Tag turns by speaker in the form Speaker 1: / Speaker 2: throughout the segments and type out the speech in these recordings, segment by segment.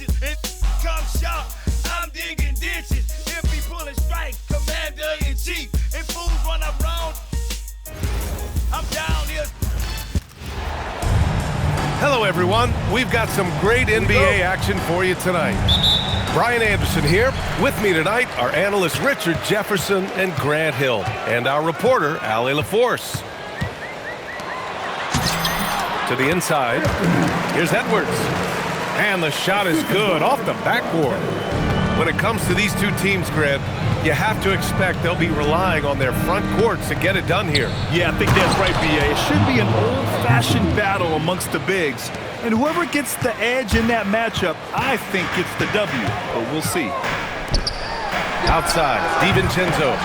Speaker 1: bitches. And come short, I'm digging ditches. If he pulling strike, commander in chief. If fools run around, I'm down here.
Speaker 2: Hello, everyone. We've got some great NBA action for you tonight. Brian Anderson here. With me tonight are analysts Richard Jefferson and Grant Hill, and our reporter, Allie LaForce. To the inside. Here's Edwards. And the shot is good off the backboard. When it comes to these two teams, Grant, you have to expect they'll be relying on their front courts to get it done here.
Speaker 3: Yeah, I think that's right, B.A. It should be an old-fashioned battle amongst the bigs. And whoever gets the edge in that matchup, I think gets the W. But we'll see.
Speaker 2: Outside, DiVincenzo.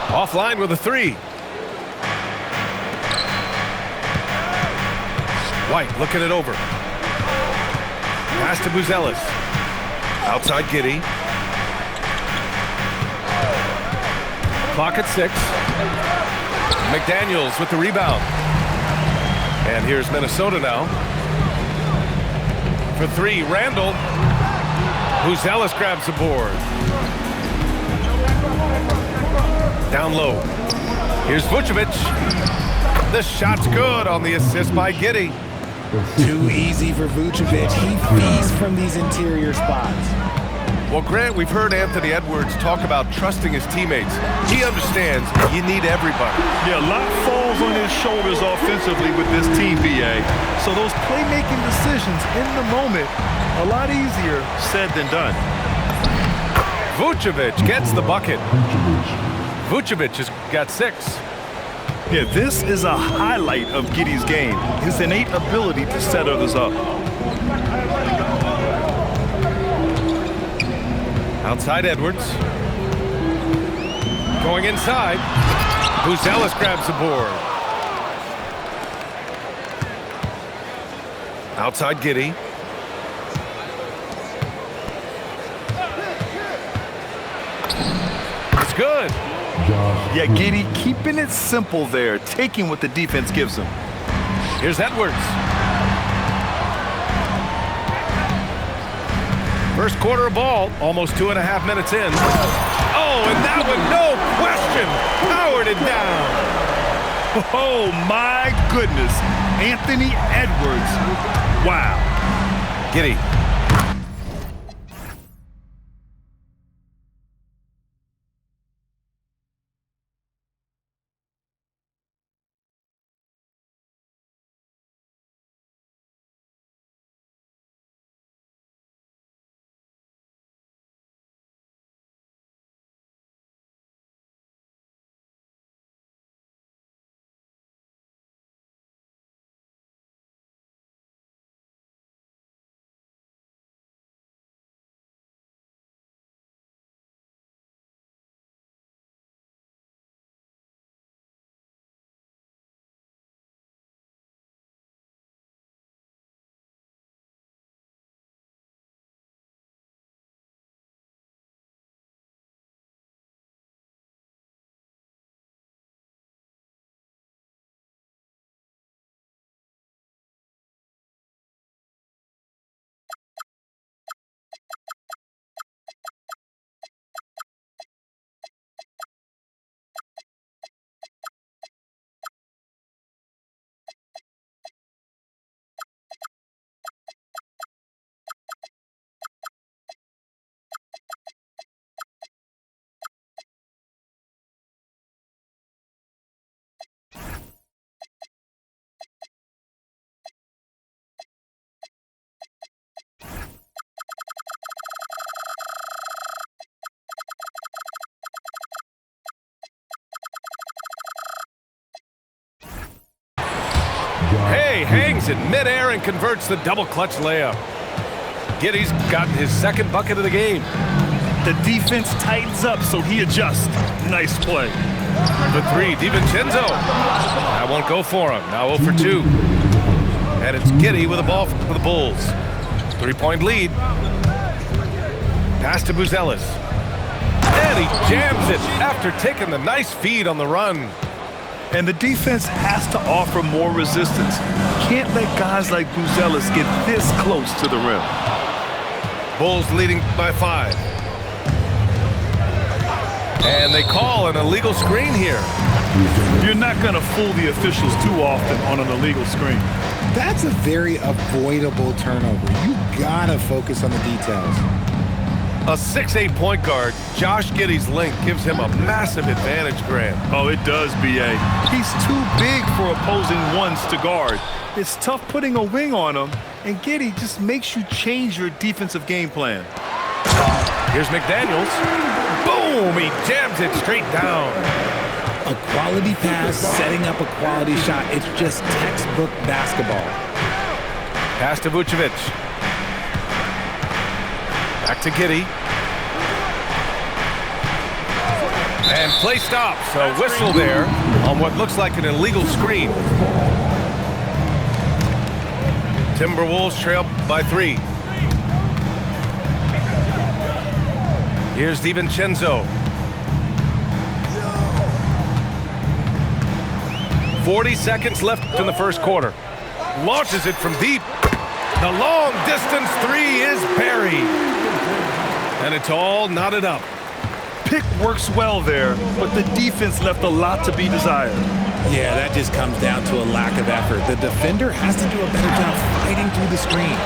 Speaker 2: Offline with a three. White looking it over. Pass to Buzelis. Outside Giddey. Clock at 6. McDaniels with the rebound. And here's Minnesota now. For three, Randall. Buzelis grabs the board. Down low. Here's Vucevic. The shot's good on the assist by Giddey.
Speaker 4: Too easy for Vucevic. He feeds from these interior spots.
Speaker 2: Well, Grant, we've heard Anthony Edwards talk about trusting his teammates. He understands you need everybody.
Speaker 3: Yeah, a lot falls on his shoulders offensively with this team, B.A. So those playmaking decisions in the moment, a lot easier said than done.
Speaker 2: Vucevic gets the bucket. Vucevic has got 6.
Speaker 3: Yeah, this is a highlight of Giddey's game, his innate ability to set others up.
Speaker 2: Outside Edwards. Going inside. Buzelis grabs the board. Outside Giddey. It's good.
Speaker 3: Yeah, Giddey keeping it simple there, taking what the defense gives him.
Speaker 2: Here's Edwards. First quarter of ball, almost 2.5 minutes in. Oh, and that one, no question, powered it down.
Speaker 3: Oh, my goodness. Anthony Edwards. Wow.
Speaker 2: Giddey. Hey, hangs in midair and converts the double clutch layup. Giddey's gotten his second bucket of the game.
Speaker 3: The defense tightens up, so he adjusts. Nice play.
Speaker 2: The three, DiVincenzo. That won't go for him. Now 0 for 2. And it's Giddey with the ball for the Bulls. 3-point lead. Pass to Buzelis. And he jams it after taking the nice feed on the run.
Speaker 3: And the defense has to offer more resistance. Can't let guys like Buzelis get this close to the rim.
Speaker 2: Bulls leading by 5. And they call an illegal screen here.
Speaker 3: You're not going to fool the officials too often on an illegal screen.
Speaker 4: That's a very avoidable turnover. You gotta focus on the details.
Speaker 2: A 6'8" point guard, Josh Giddey's length gives him a massive advantage, Grant.
Speaker 3: Oh, it does, B.A. He's too big for opposing ones to guard. It's tough putting a wing on him, and Giddey just makes you change your defensive game plan.
Speaker 2: Here's McDaniels. Boom! He jams it straight down.
Speaker 4: A quality pass, setting up a quality shot. It's just textbook basketball.
Speaker 2: Pass to Vucevic. Back to Giddey. And play stops. A whistle there on what looks like an illegal screen. Timberwolves trail by 3. Here's DiVincenzo. 40 seconds left in the first quarter. Launches it from deep. The long distance 3 is buried. And it's all knotted up.
Speaker 3: Pick works well there, but the defense left a lot to be desired.
Speaker 4: Yeah, that just comes down to a lack of effort. The defender has to do a better job fighting through the screen.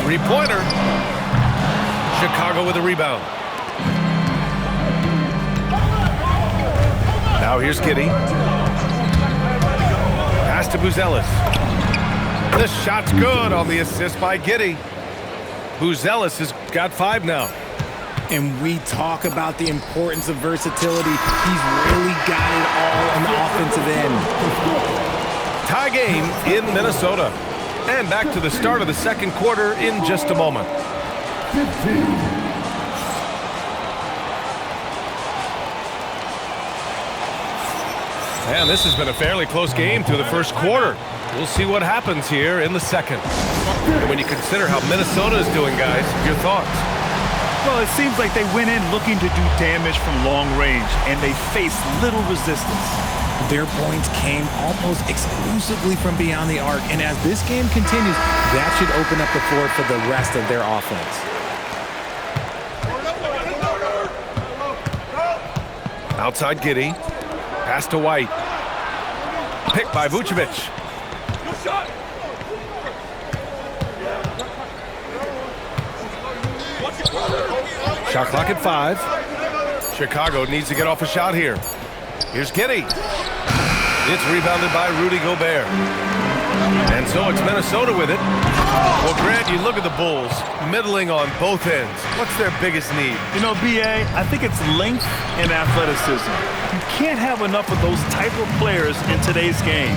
Speaker 2: 3-pointer. Chicago with a rebound. Now here's Giddey. Pass to Buzelis. This shot's good on the assist by Giddey. Buzelis has got 5 now.
Speaker 4: And we talk about the importance of versatility. He's really got it all on the offensive end.
Speaker 2: Tie game in Minnesota. And back to the start of the second quarter in just a moment. And this has been a fairly close game through the first quarter. We'll see what happens here in the second. And when you consider how Minnesota is doing, guys, your thoughts?
Speaker 3: Well, it seems like they went in looking to do damage from long range, and they faced little resistance.
Speaker 4: Their points came almost exclusively from beyond the arc, and as this game continues, that should open up the floor for the rest of their offense.
Speaker 2: Outside Giddey. Pass to White. Picked by Vucevic. Shot clock at 5. Chicago needs to get off a shot here. Here's Giddey. It's rebounded by Rudy Gobert. And so it's Minnesota with it. Well, Grant, you look at the Bulls, middling on both ends. What's their biggest need?
Speaker 3: You know, B.A., I think it's length and athleticism. You can't have enough of those type of players in today's game.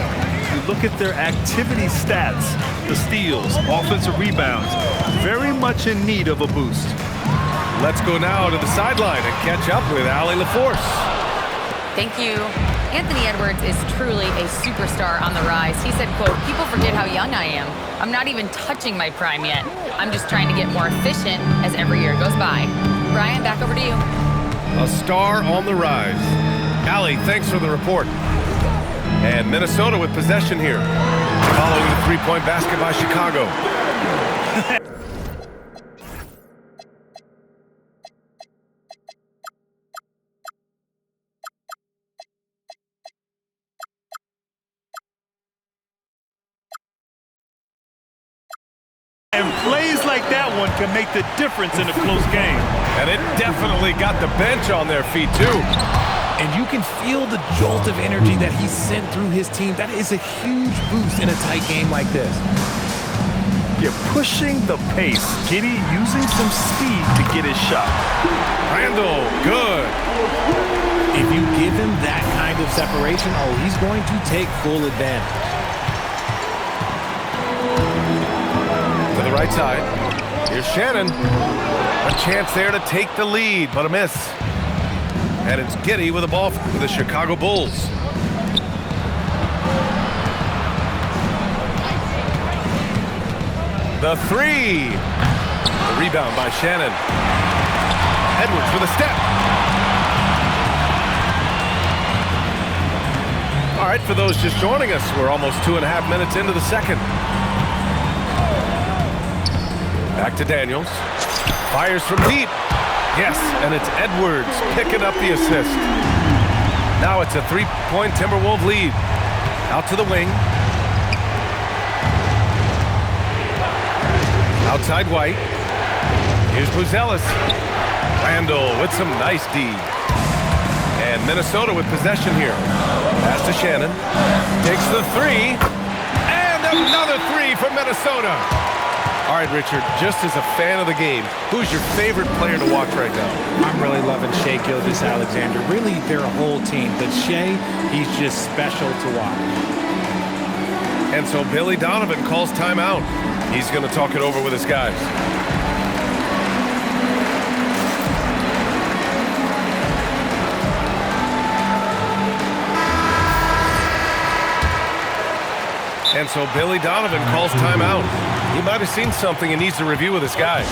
Speaker 3: You look at their activity stats, the steals, offensive rebounds, very much in need of a boost.
Speaker 2: Let's go now to the sideline and catch up with Allie LaForce.
Speaker 5: Thank you. Anthony Edwards is truly a superstar on the rise. He said, quote, "People forget how young I am. I'm not even touching my prime yet. I'm just trying to get more efficient as every year goes by." Brian, back over to you.
Speaker 2: A star on the rise. Allie, thanks for the report. And Minnesota with possession here. Following the 3-point basket by Chicago.
Speaker 3: And plays like that one can make the difference in a close game.
Speaker 2: And it definitely got the bench on their feet, too.
Speaker 4: And you can feel the jolt of energy that he sent through his team. That is a huge boost in a tight game like this.
Speaker 3: You're pushing the pace. Giddey using some speed to get his shot.
Speaker 2: Randall, good.
Speaker 4: If you give him that kind of separation, oh, he's going to take full advantage.
Speaker 2: To the right side. Here's Shannon. A chance there to take the lead, but a miss. And it's Giddey with the ball for the Chicago Bulls. The 3. The rebound by Shannon. Edwards with a step. All right, for those just joining us, we're almost 2.5 minutes into the second. Back to Daniels. Fires from deep. Yes, and it's Edwards picking up the assist. Now it's a 3-point Timberwolves lead. Out to the wing. Outside White. Here's Buzelis. Randall with some nice D. And Minnesota with possession here. Pass to Shannon. Takes the three. And another three from Minnesota. All right, Richard, just as a fan of the game, who's your favorite player to watch right now?
Speaker 4: I'm really loving Shai Gilgeous-Alexander. Really, their whole team. But Shai, he's just special to watch.
Speaker 2: And so Billy Donovan calls timeout. He's going to talk it over with his guys. And so Billy Donovan calls timeout. He might have seen something and needs to review with his guys.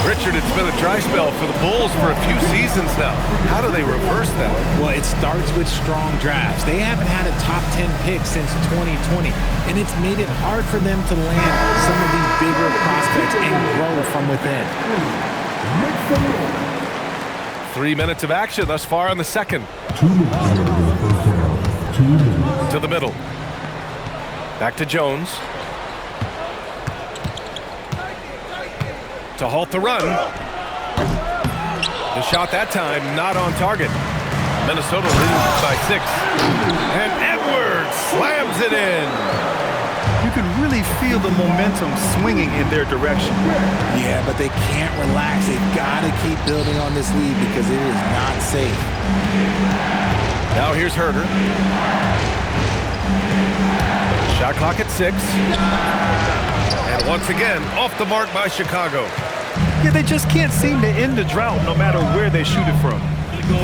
Speaker 2: Richard, it's been a dry spell for the Bulls for a few seasons now. How do they reverse that?
Speaker 4: Well, it starts with strong drafts. They haven't had a top 10 pick since 2020, and it's made it hard for them to land some of these bigger prospects and grow from within.
Speaker 2: 3 minutes of action thus far in the second. To the middle. Back to Jones. To halt the run. The shot that time not on target. Minnesota leads by 6. And Edwards slams it in.
Speaker 3: You can really feel the momentum swinging in their direction.
Speaker 4: Yeah, but they can't relax. They've got to keep building on this lead because it is not safe.
Speaker 2: Now here's Herter. Shot clock at 6. And once again, off the mark by Chicago.
Speaker 3: Yeah, they just can't seem to end the drought no matter where they shoot it from.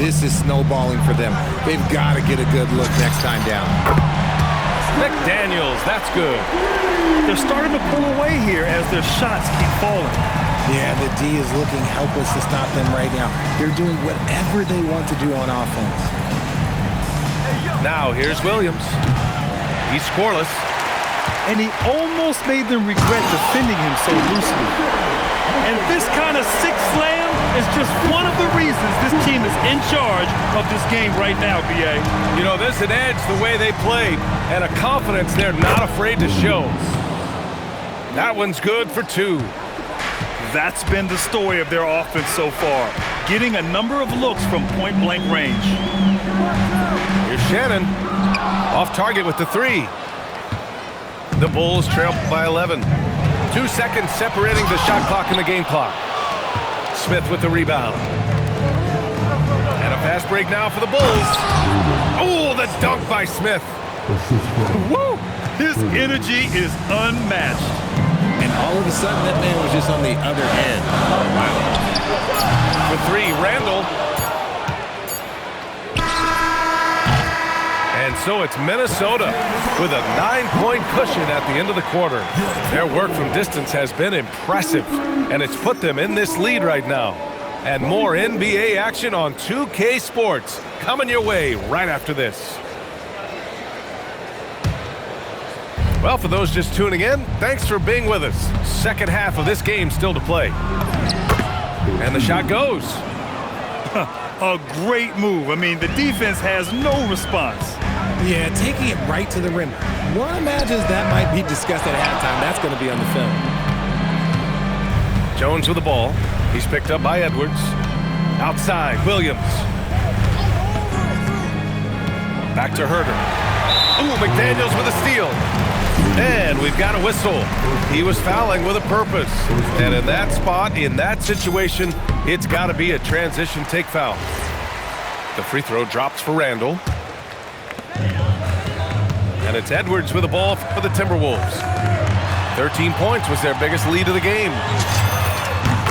Speaker 4: This is snowballing for them. They've got to get a good look next time down.
Speaker 2: McDaniels, that's good.
Speaker 3: They're starting to pull away here as their shots keep falling.
Speaker 4: Yeah, the D is looking helpless to stop them right now. They're doing whatever they want to do on offense.
Speaker 2: Now here's Williams. He's scoreless.
Speaker 3: And he almost made them regret defending him so loosely. And this kind of six slam is just one of the reasons this team is in charge of this game right now, B.A.
Speaker 2: You know, there's an edge the way they played and a confidence they're not afraid to show. That one's good for 2.
Speaker 3: That's been the story of their offense so far, getting a number of looks from point-blank range.
Speaker 2: Here's Shannon. Off target with the 3. The Bulls trail by 11. 2 seconds separating the shot clock and the game clock. Smith with the rebound. And a fast break now for the Bulls. Oh, the dunk by Smith.
Speaker 3: Woo! His energy is unmatched.
Speaker 4: And all of a sudden, that man was just on the other end. Wow.
Speaker 2: For 3, Randall. And so it's Minnesota with a 9-point cushion at the end of the quarter. Their work from distance has been impressive, and it's put them in this lead right now. And more NBA action on 2K Sports coming your way right after this. Well, for those just tuning in, thanks for being with us. Second half of this game still to play. And the shot goes.
Speaker 3: A great move. I mean, the defense has no response.
Speaker 4: Yeah, taking it right to the rim. One imagines that might be discussed at halftime. That's going to be on the film.
Speaker 2: Jones with the ball. He's picked up by Edwards. Outside, Williams. Back to Herter. Ooh, McDaniels with a steal. And we've got a whistle. He was fouling with a purpose. And in that spot, in that situation, it's got to be a transition take foul. The free throw drops for Randall. And it's Edwards with the ball for the Timberwolves. 13 points was their biggest lead of the game.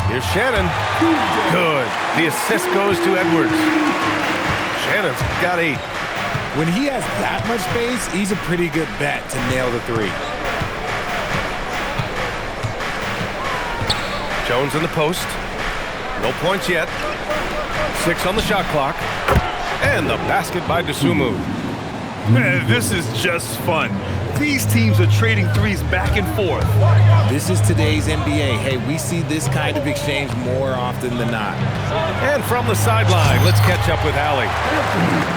Speaker 2: Here's Shannon. Good. The assist goes to Edwards. Shannon's got 8.
Speaker 4: When he has that much space, he's a pretty good bet to nail the 3.
Speaker 2: Jones in the post. No points yet. 6 on the shot clock. And the basket by Dosunmu.
Speaker 3: Man, this is just fun. These teams are trading threes back and forth.
Speaker 4: This is today's NBA. Hey, we see this kind of exchange more often than not.
Speaker 2: And from the sideline, let's catch up with Allie.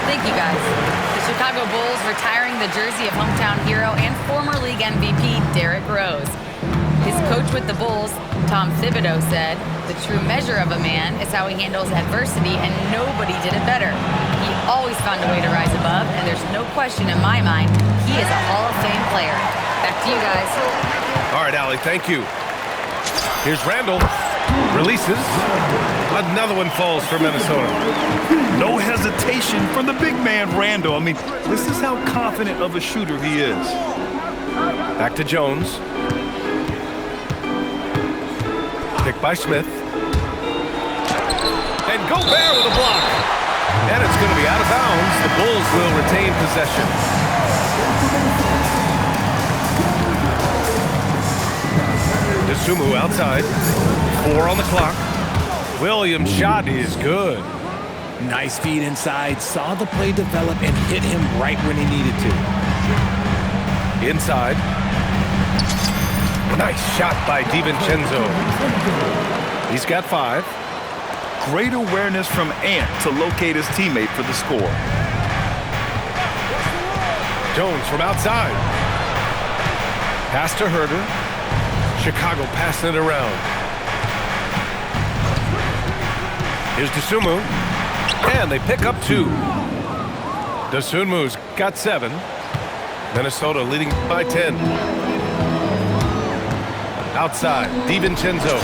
Speaker 5: Thank you, guys. The Chicago Bulls retiring the jersey of hometown hero and former league MVP Derrick Rose. His coach with the Bulls, Tom Thibodeau, said, "The true measure of a man is how he handles adversity, and nobody did it better. He always found a way to rise above, and there's no question in my mind he is a Hall of Fame player." Back to you guys.
Speaker 2: All right, Allie, thank you. Here's Randall. Releases. Another one falls for Minnesota.
Speaker 3: No hesitation from the big man, Randall. I mean, this is how confident of a shooter he is.
Speaker 2: Back to Jones. Picked by Smith. And Gobert with a block. And it's going to be out of bounds. The Bulls will retain possession. Dosunmu outside. 4 on the clock. Williams' shot is good.
Speaker 4: Nice feed inside. Saw the play develop and hit him right when he needed to.
Speaker 2: Inside. Nice shot by DiVincenzo. He's got 5.
Speaker 3: Great awareness from Ant to locate his teammate for the score.
Speaker 2: Jones from outside. Pass to Herter. Chicago passing it around. Here's Dosunmu. And they pick up 2. Dosunmu's got 7. Minnesota leading by 10. Outside, DiVincenzo.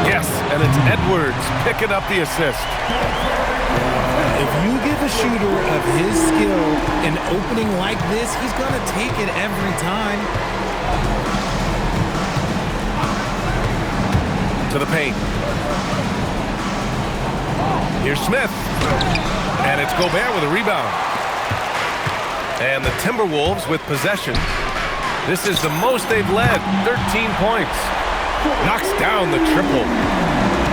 Speaker 2: Yes, and it's Edwards picking up the assist.
Speaker 4: If you give a shooter of his skill an opening like this, he's going to take it every time.
Speaker 2: To the paint. Here's Smith. And it's Gobert with a rebound. And the Timberwolves with possession. This is the most they've led, 13 points. Knocks down the triple.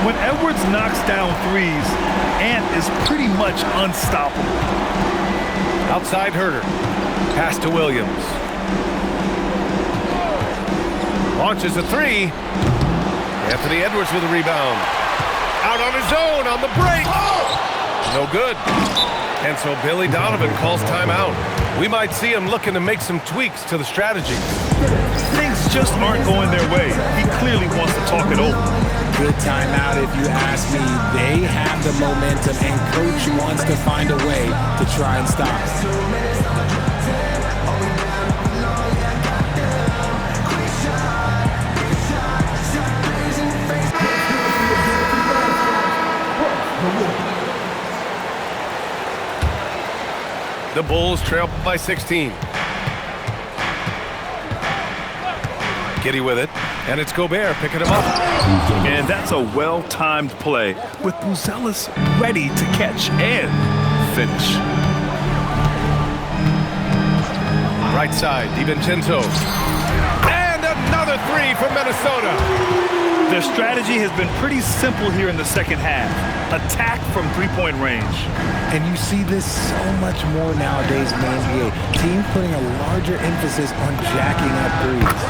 Speaker 3: When Edwards knocks down threes, Ant is pretty much unstoppable.
Speaker 2: Outside Herter. Pass to Williams. Launches a 3. Anthony Edwards with a rebound. Out on his own on the break. No good. And so Billy Donovan calls timeout. We might see him looking to make some tweaks to the strategy.
Speaker 3: Things just aren't going their way. He clearly wants to talk it over.
Speaker 4: Good timeout if you ask me. They have the momentum, and coach wants to find a way to try and stop it.
Speaker 2: The Bulls trail by 16. Giddey with it, and it's Gobert picking him up.
Speaker 3: And that's a well-timed play with Buzelis ready to catch and finish.
Speaker 2: Right side, DiVincenzo. And another 3 for Minnesota.
Speaker 3: Their strategy has been pretty simple here in the second half. Attack from three-point range.
Speaker 4: And you see this so much more nowadays in the NBA. Teams putting a larger emphasis on jacking up threes.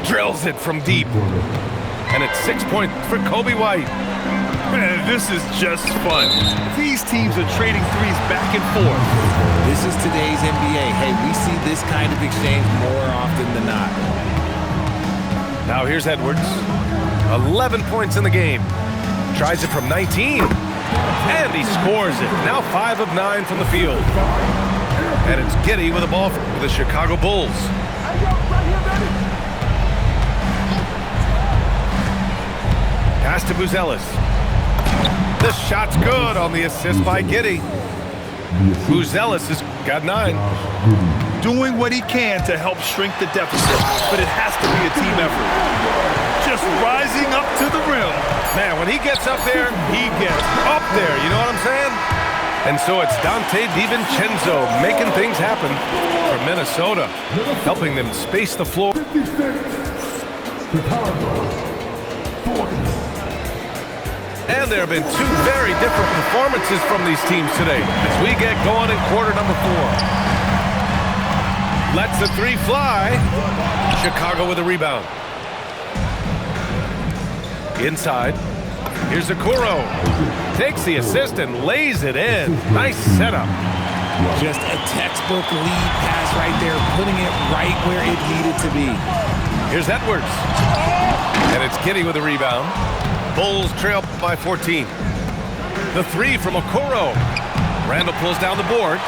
Speaker 2: Drills it from deep. And it's 6 points for Coby White.
Speaker 3: Man, this is just fun. These teams are trading threes back and forth.
Speaker 4: This is today's NBA. Hey, we see this kind of exchange more often than not.
Speaker 2: Now here's Edwards. 11 points in the game. Tries it from 19. And he scores it. Now 5 of 9 from the field. And it's Giddey with the ball for the Chicago Bulls. Pass to Buzelis. The shot's good on the assist by Giddey. Buzelis has got 9.
Speaker 3: Doing what he can to help shrink the deficit, but it has to be a team effort. Just rising up to the rim.
Speaker 2: Man, when he gets up there, he gets up there. You know what I'm saying? And so it's Donte DiVincenzo making things happen for Minnesota, helping them space the floor. And there have been 2 very different performances from these teams today as we get going in quarter number 4. Lets the 3 fly. Chicago with a rebound. Inside. Here's Okoro. Takes the assist and lays it in. Nice setup.
Speaker 4: Just a textbook lead pass right there, putting it right where it needed to be.
Speaker 2: Here's Edwards. And it's Giddey with a rebound. Bulls trail by 14. The three from Okoro. Randall pulls down the board.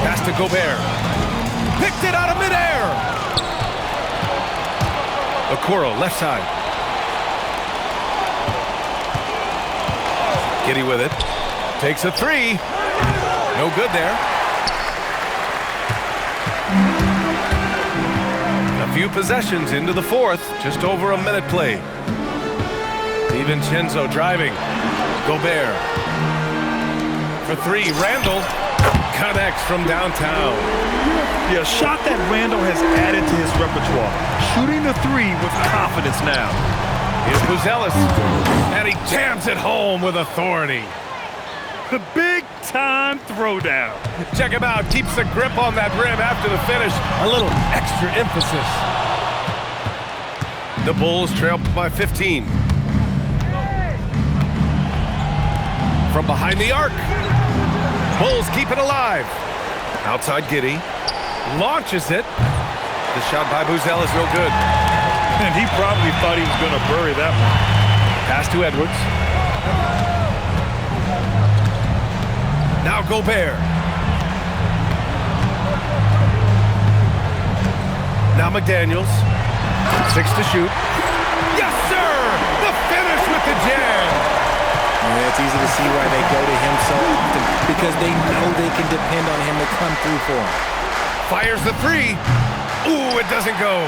Speaker 2: Pass to Gobert. Picked it out of midair. Okoro, left side. Giddey with it. Takes a three. No good there. A few possessions into the fourth. Just over a minute played. DiVincenzo driving. Gobert. For three, Randall connects from downtown.
Speaker 3: Yeah, a shot that Randall has added to his repertoire. Shooting the three with confidence now.
Speaker 2: Here's Buzelis, and he jams it home with authority.
Speaker 3: The big-time throwdown.
Speaker 2: Check him out. Keeps the grip on that rim after the finish. A little extra emphasis. The Bulls trail by 15. From behind the arc. Bulls keep it alive. Outside Giddey. Launches it. The shot by Buzelis no good.
Speaker 3: And he probably thought he was going to bury that one.
Speaker 2: Pass to Edwards. Now Gobert. Now McDaniels. 6 to shoot. Yes, sir! The finish with the jam.
Speaker 4: Yeah, it's easy to see why they go to him so often, because they know they can depend on him to come through for them.
Speaker 2: Fires the three. Ooh, it doesn't go.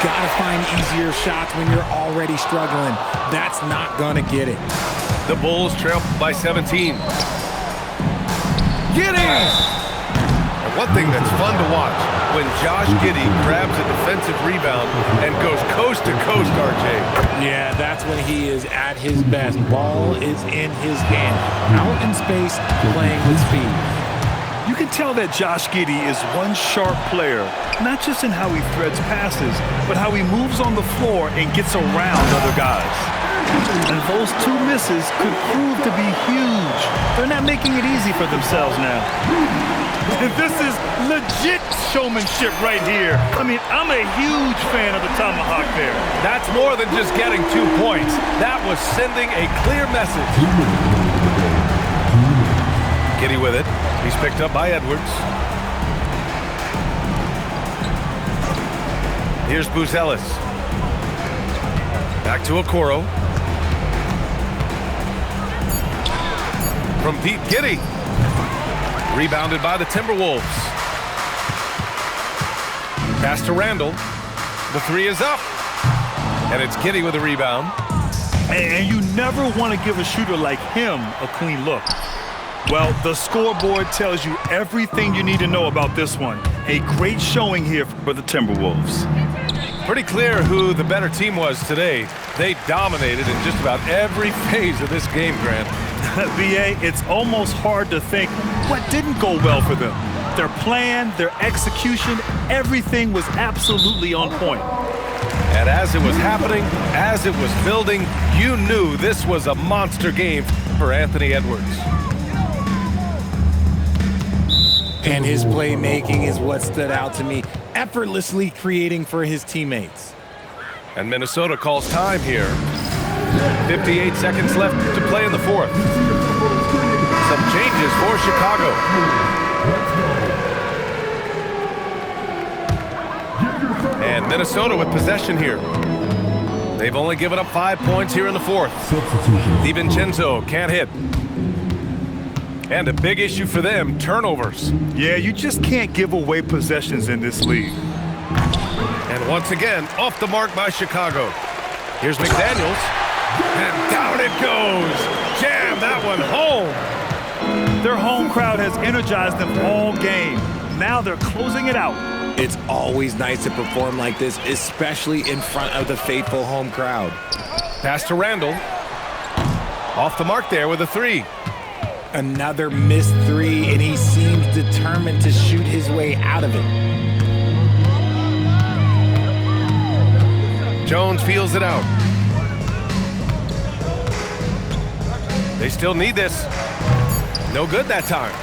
Speaker 4: Gotta find easier shots when you're already struggling. That's not gonna get it.
Speaker 2: The Bulls trail by 17. Giddey! And one thing that's fun to watch, when Josh Giddey grabs a defensive rebound and goes coast to coast, RJ.
Speaker 4: Yeah, that's when he is at his best. Ball is in his hand. Out in space, playing with speed.
Speaker 3: You can tell that Josh Giddey is one sharp player, not just in how he threads passes, but how he moves on the floor and gets around other guys. And those two misses could prove to be huge. They're not making it easy for themselves now. This is legit showmanship right here. I mean, I'm a huge fan of the tomahawk there.
Speaker 2: That's more than just getting 2 points. That was sending a clear message. Giddey with it. He's picked up by Edwards. Here's Buzelis. Back to Okoro. From Pete Giddey. Rebounded by the Timberwolves. Pass to Randall. The three is up. And it's Giddey with a rebound.
Speaker 3: And you never want to give a shooter like him a clean look. Well, the scoreboard tells you everything you need to know about this one. A great showing here for the Timberwolves.
Speaker 2: Pretty clear who the better team was today. They dominated in just about every phase of this game, Grant.
Speaker 3: B.A., it's almost hard to think what didn't go well for them. Their plan, their execution, everything was absolutely on point.
Speaker 2: And as it was happening, as it was building, you knew this was a monster game for Anthony Edwards.
Speaker 4: And his playmaking is what stood out to me, effortlessly creating for his teammates.
Speaker 2: And Minnesota calls time here. 58 seconds left to play in the fourth. Some changes for Chicago. And Minnesota with possession here. They've only given up 5 points here in the fourth. DiVincenzo can't hit. And a big issue for them, turnovers.
Speaker 3: Yeah, you just can't give away possessions in this league.
Speaker 2: And once again, off the mark by Chicago. Here's McDaniels. And down it goes. Jam that one home.
Speaker 3: Their home crowd has energized them all game. Now they're closing it out.
Speaker 4: It's always nice to perform like this, especially in front of the faithful home crowd.
Speaker 2: Pass to Randall. Off the mark there with a three.
Speaker 4: Another missed three, and he seems determined to shoot his way out of it.
Speaker 2: Jones feels it out. They still need this. No good that time.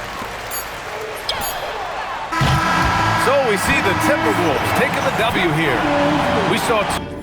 Speaker 2: So we see the Timberwolves taking the W here. We saw